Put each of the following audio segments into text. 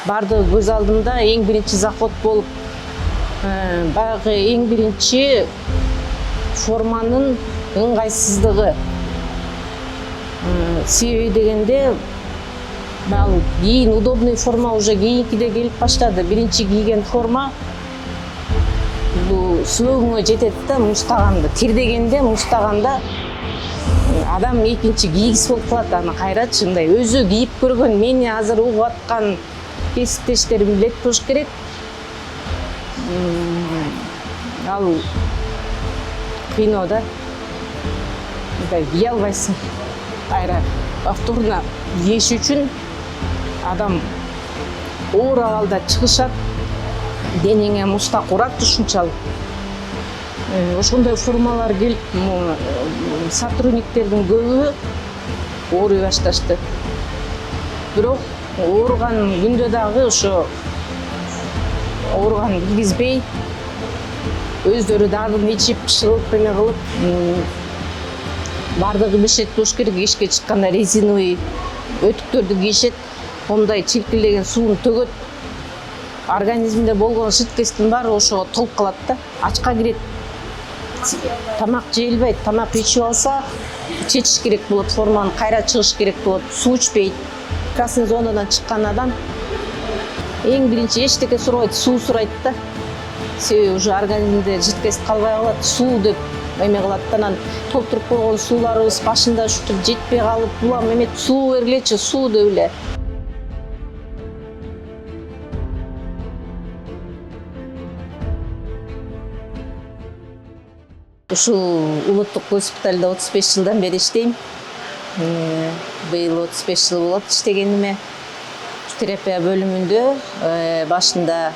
бардыгы көз алдымда. Эң биринчи заход болуп, баягы эң биринчи форманын ыңгайсыздыгы. Себеби дегенде, ал кийин удобный форма уже кийинкиде келип баштады. Биринчи кийген форма бул сөөгүңө жетет да, муштаганда, тердегенде, муштаганда адам экинчи кийгиси болуп калат. Аны кайрачы мындай өзү кийип көргөн, мени азыр угуп аткан кесиптештерим билет болуш керек. Ал кыйноо да. Мындай кие албайсың. Кайра повторно кийиш үчүн адам оор абалда чыгышат, денеңе муштак урат ушунчалык. Ошондой формалар келип, сотрудниктердин көбү ооруй башташты. Бирок ооруган күндө дагы ошо ооруган киргизбей, өздөрү дарын ичип, шылып эме кылып, бардыгы бешет болуш керек. Эшикке чыкканда резиновый өтүктөрдү кийишет, мындай чилкилеген суун төгөт. Организмде болгон жидкостьтин баары ошого толуп калат да, ачка кирет. Тамак жейилбейт, тамак ичип алса, чечиш керек болот, форманы кайра чыгыш керек болот, суу ичпейт. Красный зонадан чыккан адам эң биринчи эчтеке сурабайт, суу сурайт да. Себеби уже организмде жидкость калбай калат, суу деп эме кылат да. Анан толтуруп койгон сууларыбыз башында ушинтип жетпей калып, улам эметип суу бергилечи, суу деп эле. Ушул улуттук госпиталда 35 жылдан бери иштейм. Быйыл 35 жыл болот иштегениме. Терапия бөлүмүндө башында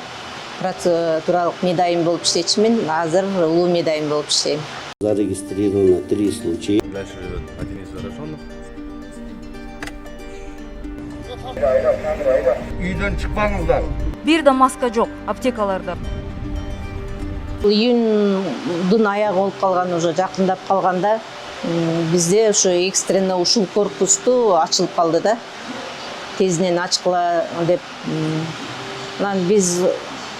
процедуралык медайым болуп иштечимин, азыр улуу медайым болуп иштейм. Зарегистрировано 3 случая. Дальше живет один из зараженных. Үйдөн чыкпаңыздар. Бир да маска жок аптекаларда. Июндун аягы болуп калган, уже жакындап калганда бизде ошо экстренно ушул корпусту ачылып калды да. Тезинен ачкыла деп. Анан биз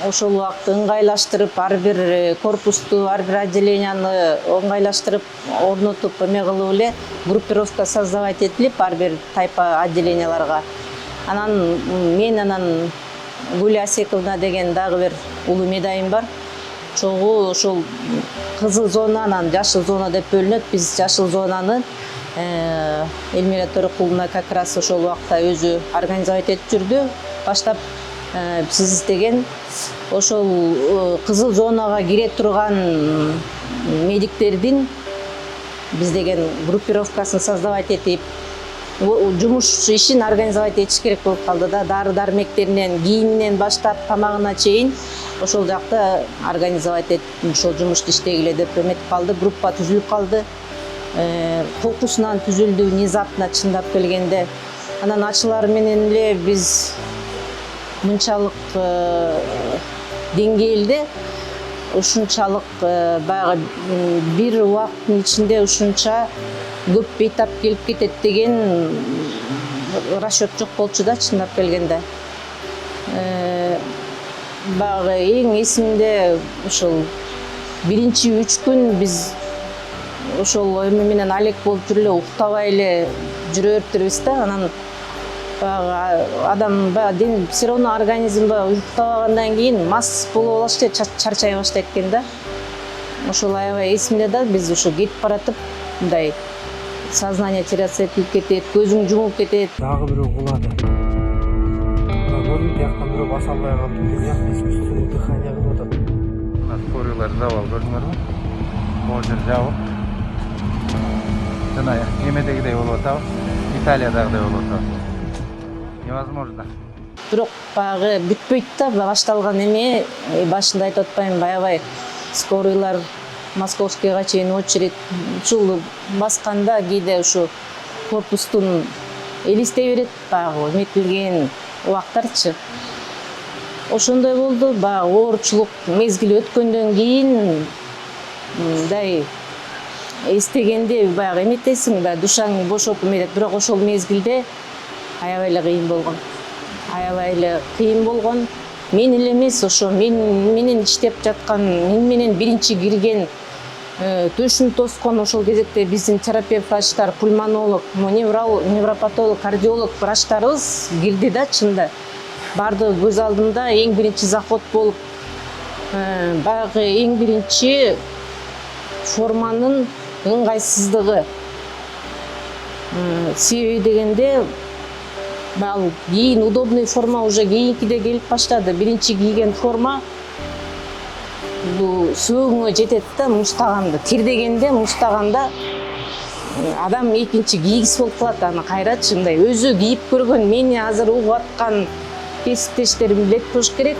ошол убакытта ыңгайлаштырып, ар бир корпусту, ар бир отделенияны ыңгайлаштырып, орнотуп эме кылып эле группировка создавать этилип ар бир тайпа отделенияларга. Анан мен Гуля Асековна деген дагы бир улуу медайым бар. Чогуу ошол кызыл зона, анан жашыл зона деп бөлүнөт. Биз жашыл зонаны Эльмира Төрөкуловна как раз ошол убакта өзү организовать этип жүрдү. Баштап биз деген ошол кызыл зонага кире турган медиктердин биз деген группировкасын создавать этип жумуш ишин организовать этиш керек болуп калды да. Дары дармектеринен, кийиминен баштап тамагына чейин ошол жакта организовать этип ошол жумушту иштегиле деп эметип калды. Группа түзүлүп калды. Кокусунан түзүлдү внезапно, чындап келгенде. Анан ачылар менен эле биз мынчалык деңгээлде, ушунчалык баягы бир убакыттын ичинде ушунча көп бейтап келип кетет деген расчет жок болчу да, чындап келгенде. Баягы эң эсимде ошол биринчи 3 күн биз ошол эме менен алек болуп жүрүп эле уктабай эле жүрө бериптирбиз да. Анан баягы адам все равно организм уктабагандан кийин мас болуп алыш эле, чарчай баштайт экен да. Ошол аябай эсимде да. Биз ошо кетип баратып мындай сознание теряться этип кетет, көзүң жумуп кетет. Дагы бирөө кулады. Көрдүм, тияктан бирөө баса албай калды. Тияктан искусственный дыхание кылып атат. Скорыйлар завал көрдүңөрбү? Могу жер жабык. Жана эмедегидей болуп атабы? Италиядагыдай болуп атабы? Невозможно. Бирок баягы бүтпөйт да, башталган эме башында айтып атпаймынбы, аябай скорыйлар Московскийга чейин очередь ушул басканда кээде ушу корпустун элистей берет, баягы эметилген убактарчы. Ошондой болду. Баягы оорчулук мезгили өткөндөн кийин мындай эстегенде баягы эметесиң да, душаң бошоп эметет. Бирок ошол мезгилде аябай эле кыйын болгон. аябай эле кыйын болгон. Мен эле эмес, ошо менен иштеп жаткан, мен менен биринчи кирген, төшүн тоскон ошол кезекте биздин терапевт врачтар, пульмонолог, невропатолог, кардиолог врачтарыбыз кирди да, чында. Бардыгы көз алдымда эң биринчи заход болуп, баягы эң биринчи форманын ыңгайсыздыгы. Себеби дегенде, ал кийин удобный форма уже кийинкиде келип баштады. Биринчи кийген форма бул сөөгүңө жетет да, муштаганда, тирдегенде, муштаганда адам экинчи кийгис болуп калат. Аны кайрачы мындай өзү кийип көргөн, мени азыр угуп аткан кесиптештерим билет болуш керек.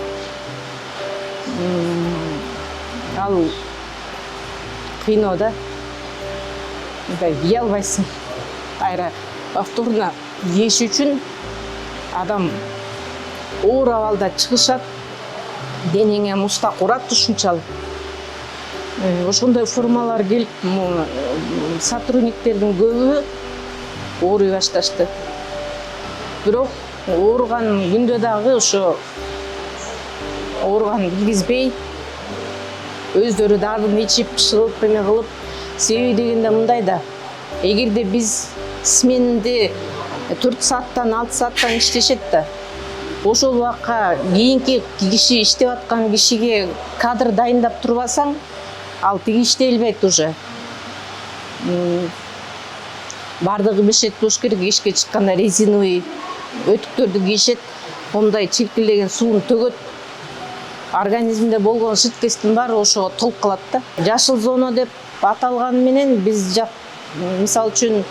Ал кыйноо да. Мындай кие албайсың. Кайра повторно кийиш үчүн адам оор абалда чыгышат, денеңе муштак урат ушунчалык. Ошондой формалар келип, сотрудниктердин көбү ооруй башташты. Бирок ооруган күндө дагы ошо ооруган билгизбей, өздөрү дарыны ичип, чыгып, эме кылып, себеби дегенде мындай да, эгерде биз сменде 4 сааттан 6 сааттан иштешет да, ошол убакка кийинки киши иштеп аткан кишиге кадр дайындап турбасаң, ал тиги иштей албайт уже. Бардыгы бешет болуш керек, эшикке чыкканда резиновый өтүктөрдү кийишет, комдай чилкилеген суун төгөт. Организмде болгон жидкостьтин баары ошого толуп калат да. Жашыл зона деп аталганы менен биз мисалы үчүн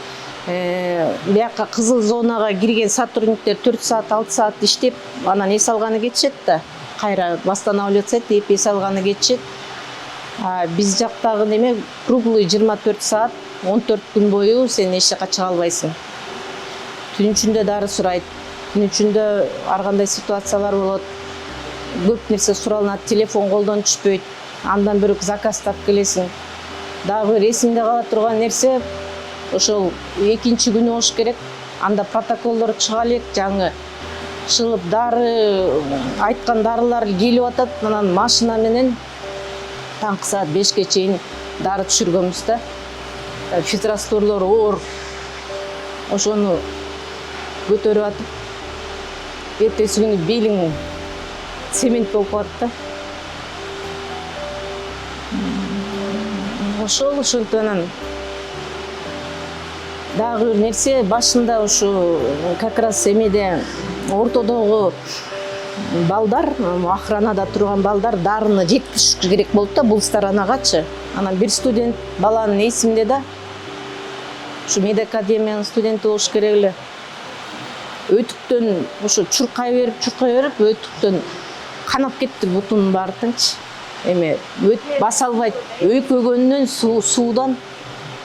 бияка кызыл зонага кирген сотрудниктер 4 саат, 6 саат иштеп, анан эс алганы кетишет да. Кайра восстанавливаться этип эс алганы кетишет. Биз жактагы неме круглый 24 саат, 14 күн бою сен эч жака чыга албайсың. Түн ичинде дары сурайт. Түн ичинде ар кандай ситуациялар болот. Көп нерсе суралынат, телефон колдон түшпөйт. Андан бөлөк заказ тап келесиң. Дагы ресимде кала турган нерсе ошол экинчи күнү болуш керек. Анда протоколдор чыга элек, жаңы чыгып дары айткан дарылар келип атат, анан машина менен таңкы саат 5ке чейин дары түшүргөнбүз да. Физрасторлор оор. Ошону көтөрүп атып, эртеси күнү белиң цемент болуп калат да. Ошентип анан дагы бир нерсе, башында ушу как раз эмеде ортодогу балдар, охранада турган балдар дарыны жеткизиш керек болуп да, бул сторонагачы. Анан бир студент баланын эсимде да, ушу медакадемиянын студенти болуш керек эле. Өтүктөн ошо чуркай берип, өтүктөн канап кетти бутунун баары тынч. Эме баса албайт, өйкөгөнүнөн суудан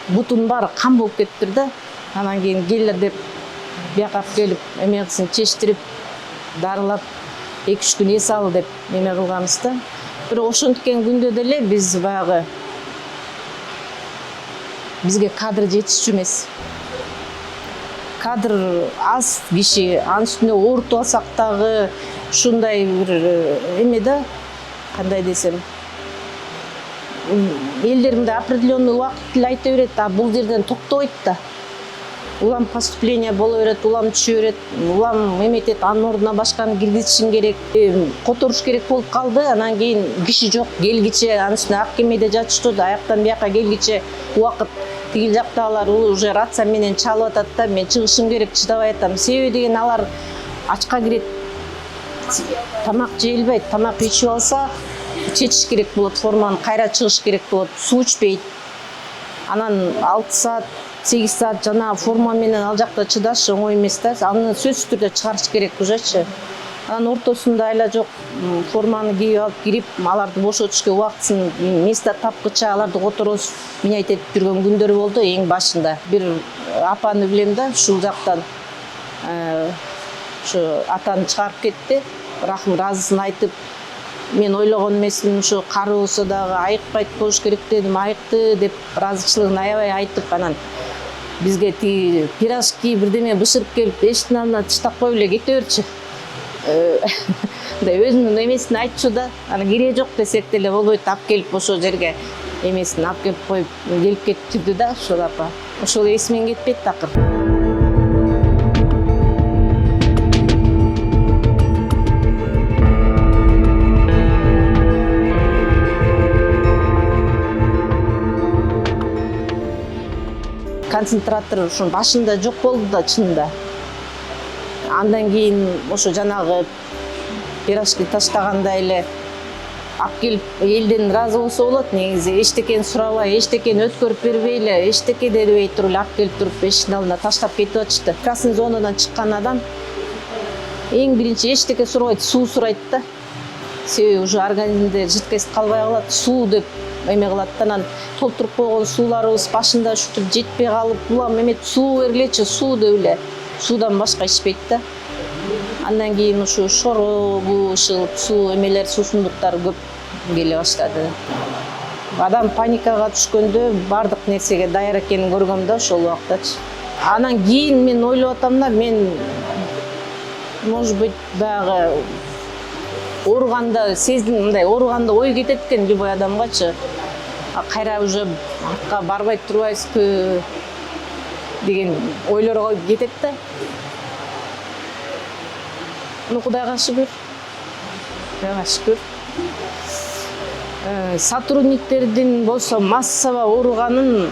бутунун баары кан болуп кетти да. Анан кийин келер деп бияка келип эмесин чечтирип, дарылап 2-3 күн эс ал деп эме кылганбыз да. Бирок ошенткен күндө деле биз баягы бизге кадр жетишчү эмес. Кадр аз киши, анын үстүнө оорутуп алсак дагы ушундай бир эме да, кандай десем, элдер мындай определенный убакыт эле айта берет, а бул жерден токтобойт да. Улам поступление боло берет, улам түшө берет, улам эметет, анын ордуна башканы киргизишиң керек, которуш керек болуп калды. Анан кийин киши жок, келгиче анын үстүнө ак кемеде жатышты да, аяктан бияка келгиче убакыт тигил жактагылар уже рация менен чалып атат да, мен чыгышым керек, чыдабай атам. Себеби деген алар ачка кирет, тамак жей албайт, тамак ичип алса чечиш керек болот, форманы кайра чыгыш керек болот, суу ичпейт. Анан 6 саат, 8 саат жана форма менен ал жакта чыдаш оңой эмес да. Аны сөзсүз түрдө чыгарыш керек ужечи. Анан ортосунда айла жок, форманы кийип алып кирип, аларды бошотушка убактысын место тапкыча аларды которобуз минять этип жүргөн күндөр болду эң башында. Бир апаны билем да, ушул жактан ушу атаны чыгарып кетти. Рахым разысын айтып, мен ойлогон эмесмин, ушу кары болсо дагы айыкпайт болуш керек дедим, айыкты деп ыраазычылыгын аябай айтып, анан бизге тиги пирожки бирдеме бышырып келип эшиктин алдына таштап коюп эле кете берчи. мындай өзүнүн эмесин айтчу да, аны кереги жок десек деле болбойт, алып келип ошол жерге эмесин алып келип коюп келип кетирди да ошол апа. Ошол эсимен кетпейт такыр. Концентратор ушунун башында жок болду да чынында. Андан кийин ошо жанагы пирожки таштаганда эле алып келип элден ыраазы болсо болот. Негизи эчтекени сурабай, эчтекени өткөрүп бербей эле, эчтеке дебей туруп эле алып келип туруп эшиктин алдына таштап кетип атышты. Красный зонадан чыккан адам эң биринчи эчтеке сурабайт, суу сурайт да. Себеби уже организмде жидкость калбай калат, суу деп эме кылат да. Анан толтуруп койгон сууларыбыз башында ушинтип жетпей калып, улам эметип суу бергилечи, суу деп эле суудан башка ичпейт да. Андан кийин ушу шороо, ушул суу эмелер, суусундуктар көп келе баштады. Адам паникага түшкөндө бардык нерсеге даяр экенин көргөм да ошол убактачы. Анан кийин мен ойлоп атам да, мен может быть баягы ооруганда сездим, мындай ооруганда ой кетет экен любой адамгачы. Кайра уже артка барбай турбайбызбы деген ойлорго кетет да. Ну, Кудайга шүгүр. Кудайга шүгүр. Сотрудниктердин болсо массаба ооруганын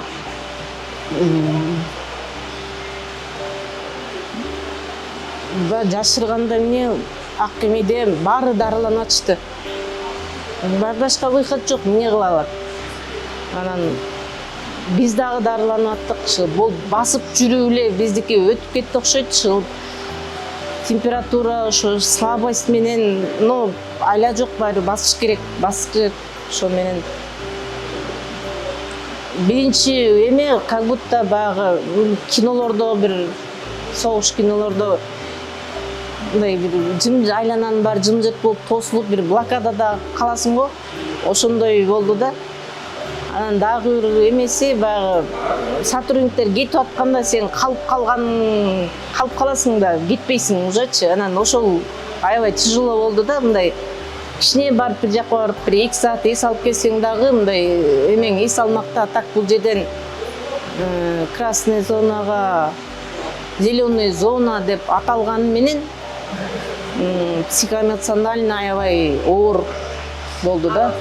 жашырганда эмне ак эмеде баары дарыланып атышты. Башка выход жок, эмне кыла алат? Анан биз дагы дарыланып аттык. Басып жүрүп эле биздики өтүп кетти окшойт. Температура, ошо слабость менен, но айла жок, баары басыш керек, ошо менен. Биринчи эме как будто баягы кинолордо, бир согуш кинолордо мындай бир айлананын баары жымжырт болуп тосулуп, бир блокадада каласың го, ошондой болду да. Анан дагы бир эмеси баягы сотрудниктер кетип атканда сен калып каласың да, кетпейсиң ужечи. Анан ошол аябай тяжело болду да, мындай кичине барып бир жака барып бир 2 саат эс алып келсең дагы мындай эмең эс алмакта. Так бул жерден красный зонага, зеленый зона деп аталганы менен психоэмоционально аябай оор болду да.